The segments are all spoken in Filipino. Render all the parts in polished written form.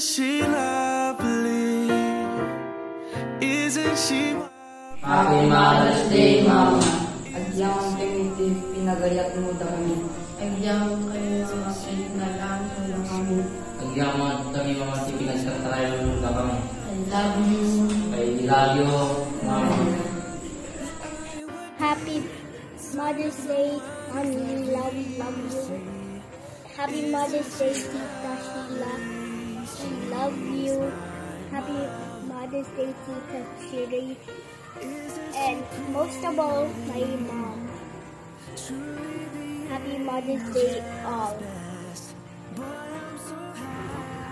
she lovely? Isn't she? Happy Mother's Day, Mama. Agyaman kami iti pinagayat mo dami. Agyaman kami mga pinagnalaan sa kami. Agyaman kami mga pinagkatarayan sa kami. I love you. I love you, Mama. Happy Mother's Day, Mommy. We love you. Happy Mother's Day, Tita Sheila. We love you. Happy Mother's Day, Tita Shiri. And most of all, my mom. Happy Mother's Day, all.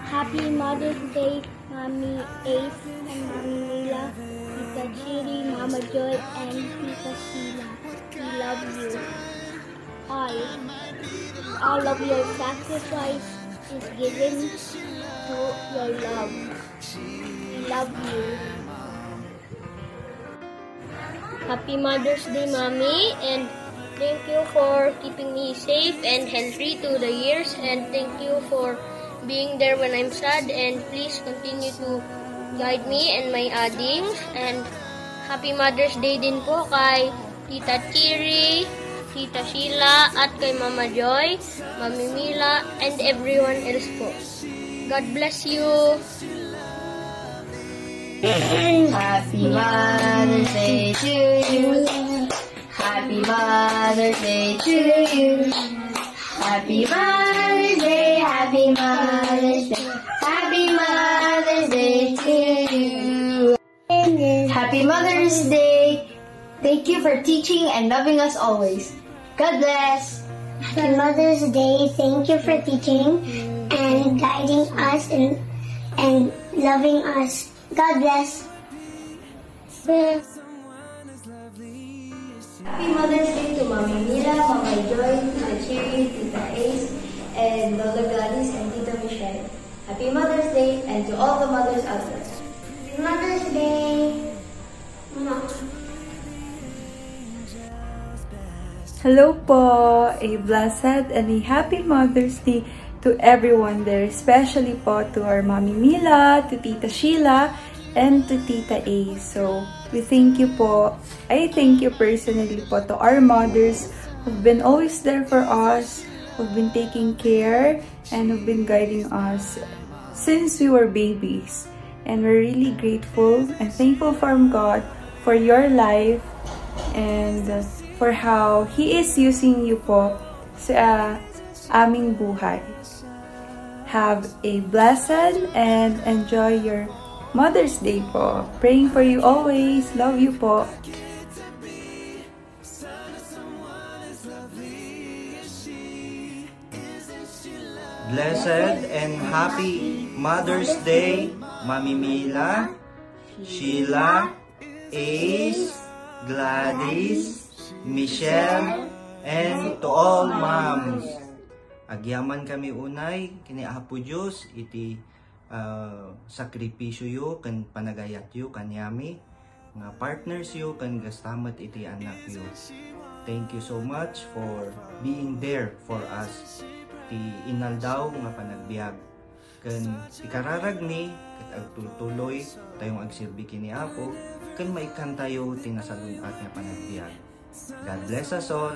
Happy Mother's Day, Mommy Ace and Mommy Mila, Tita Shiri, Mama Joy, and Tita Sheila. We love you. All of your sacrifice is given to your love. We love you. Happy Mother's Day, Mommy, and thank you for keeping me safe and healthy through the years, and thank you for being there when I'm sad, and please continue to guide me and my addings. And Happy Mother's Day din po kay Tita Chiri, Tita Sheila, at kay Mama Joy, Mami Mila, and everyone else po. God bless you. Happy Mother's Day to you. Happy Mother's Day to you. Happy Mother's Day, Happy Mother's Day, Happy Mother's Day to you. Happy Mother's Day. Thank you for teaching and loving us always. God bless. Happy Mother's Day. Thank you for teaching and guiding us and loving us. God bless. Happy Mother's Day to Mami Mila, Mama Joy, Tita Chiri, Tita Ace, and Lola Gladys and Tita Michelle. Happy Mother's Day, and to all the mothers out there. Happy Mother's Day. Hello po! A blessed and a happy Mother's Day to everyone there, especially po to our Mami Mila, to Tita Sheila, and to Tita A. So, we thank you po. I thank you personally po to our mothers who've been always there for us, who've been taking care, and who've been guiding us since we were babies. And we're really grateful and thankful from God for your life and for how He is using you po sa aming buhay. Have a blessed and enjoy your Mother's Day po. Praying for you always. Love you po. Blessed and happy Mother's Day, Mami Mila, Sheila, Ace, Gladys, Michelle, and to all moms. Agyaman kami unay, kini Apo Diyos, iti sakripisyo yu, kan panagayat yu, kanyami, nga partners yu, kan gastamat iti anak yu. Thank you so much for being there for us. Ti inaldaw nga panagbiag. Kan ikararag ni, kat agtutuloy, tayong agsilbi kini Apo, kan maikan tayo tinasalunat nga panagbiag. God bless us all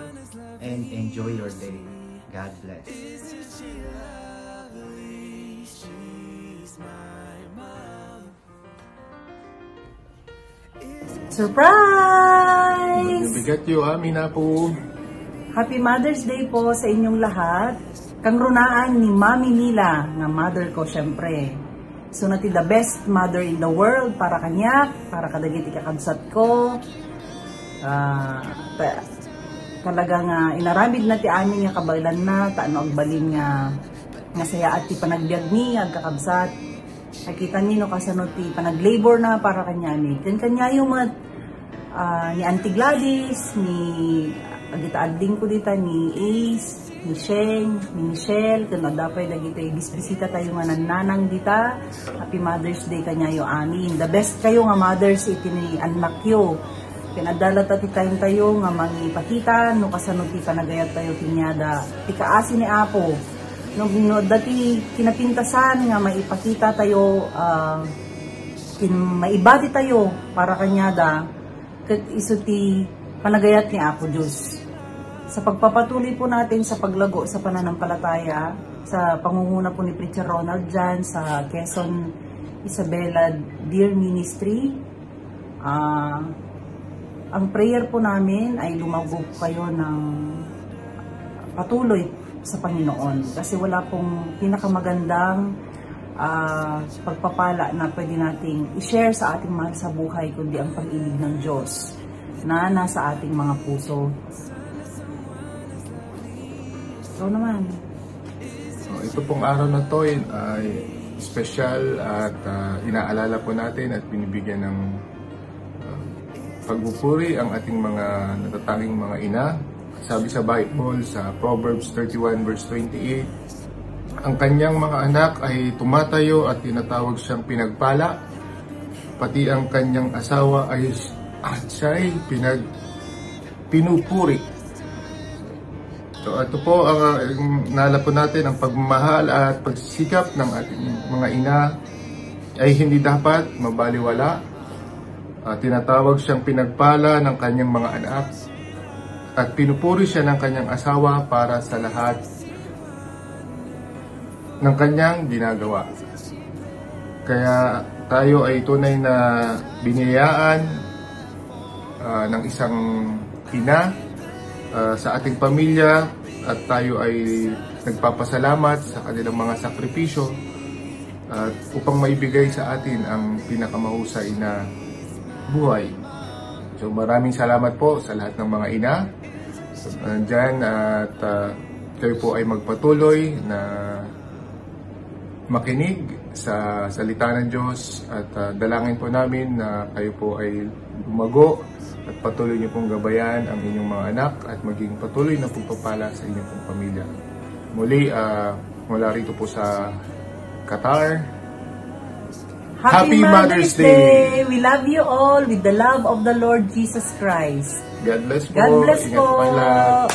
and enjoy your day. God bless. Surprise! Bigat yu ha, Mina po. Happy Mother's Day po sa inyong lahat. Kang runaan ni Mami Mila, nga mother ko syempre. So nati the best mother in the world para kanya, para kadagit ikakabsat ko. Talaga nga inaramid na ti amin nga kabailan na, taano agbalin nga saya at ti panagbiag ni, agkakabsat. Nakita niyo no kasano ti panag-labor na para kanya ni. Kanya yung mga ni Auntie Gladys, ni agita-adding ko dita, ni Ace, ni Sheng, ni Michelle, kung dapat dagiti bisbisita tayo nga nananang dita. Happy Mother's Day kanya yung amin. The best kayo nga mothers iti ni anak yo. Pinadala ti tayo nga mangipakita, no kasano ti panagayat tayo tinyada. Ti kaasi ni Apo, no dati kinapintasan nga maipakita tayo maibati tayo para kanyada ket isu ti panagayat ni Apo Diyos. Sa pagpapatuloy po natin sa paglago sa pananampalataya, sa pangunguna po ni Preacher Ronald dyan sa Quezon Isabela Dear Ministry, ang prayer po namin ay lumago po kayo ng patuloy sa Panginoon. Kasi wala pong pinakamagandang pagpapala na pwede nating i-share sa ating mahal sa buhay kundi ang pag-ibig ng Diyos na nasa ating mga puso. So naman. Ito pong araw na to ay special at inaalala po natin at binibigyan ng pagpupuri ang ating mga natatanging mga ina. Sabi sa Bible sa Proverbs 31 verse 28, ang kanyang mga anak ay tumatayo at tinatawag siyang pinagpala, pati ang kanyang asawa ay siya'y pinupuri. So ito po ang naalala po natin, ang pagmamahal at pagsisikap ng ating mga ina ay hindi dapat mabaliwala. Tinatawag siyang pinagpala ng kanyang mga anak at pinupuri siya ng kanyang asawa para sa lahat ng kanyang ginagawa. Kaya tayo ay tunay na biniyayaan ng isang ina sa ating pamilya at tayo ay nagpapasalamat sa kanilang mga sakripisyo upang maibigay sa atin ang pinakamahusay na buhay. So maraming salamat po sa lahat ng mga ina dyan at kayo po ay magpatuloy na makinig sa salita ng Diyos at dalangin po namin na kayo po ay lumago at patuloy niyo pong gabayan ang inyong mga anak at maging patuloy na pagpapala sa inyong pong pamilya. Muli, mula rito po sa Qatar, Happy Mother's Day! We love you all with the love of the Lord Jesus Christ. God bless po. God bless Ingat po. po lahat.